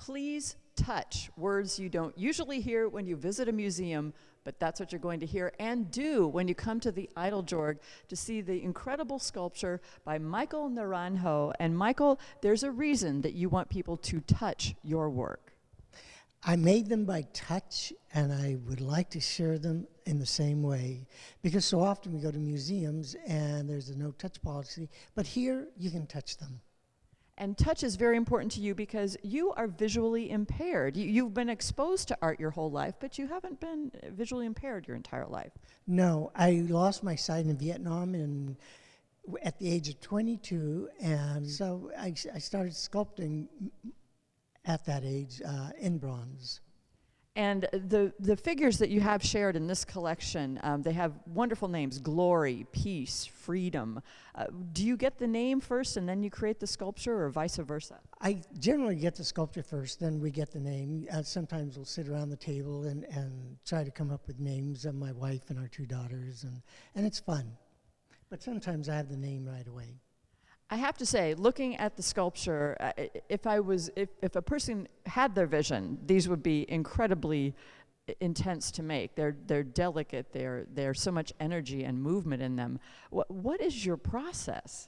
Please touch, words you don't usually hear when you visit a museum, but that's what you're going to hear and do when you come to the Eiteljorg to see the incredible sculpture by Michael Naranjo. And Michael, there's a reason that you want people to touch your work. I made them by touch, and I would like to share them in the same way, because so often we go to museums and there's a no-touch policy, but here you can touch them. And touch is very important to you because you are visually impaired. You've been exposed to art your whole life, but you haven't been visually impaired your entire life. No, I lost my sight in Vietnam at the age of 22, and so I started sculpting at that age in bronze. And the figures that you have shared in this collection, they have wonderful names: glory, peace, freedom. Do you get the name first and then you create the sculpture, or vice versa? I generally get the sculpture first, then we get the name. Sometimes we'll sit around the table and try to come up with names of my wife and our 2 daughters, and it's fun. But sometimes I have the name right away. I have to say, looking at the sculpture, if a person had their vision, these would be incredibly intense to make. They're delicate. There's so much energy and movement in them. What is your process?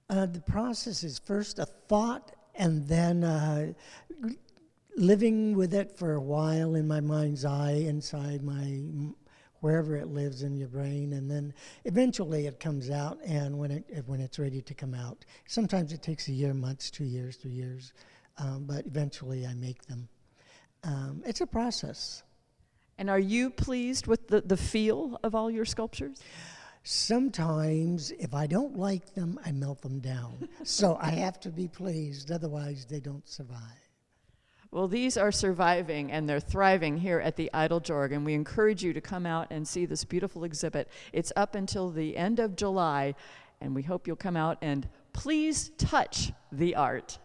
The process is first a thought, and then living with it for a while in my mind's eye, inside wherever it lives in your brain, and then eventually it comes out, and when it's ready to come out. Sometimes it takes a year, months, 2 years, 3 years, but eventually I make them. It's a process. And are you pleased with the feel of all your sculptures? Sometimes, if I don't like them, I melt them down. So I have to be pleased, otherwise they don't survive. Well, these are surviving and they're thriving here at the Eiteljorg, and we encourage you to come out and see this beautiful exhibit. It's up until the end of July, and we hope you'll come out and please touch the art.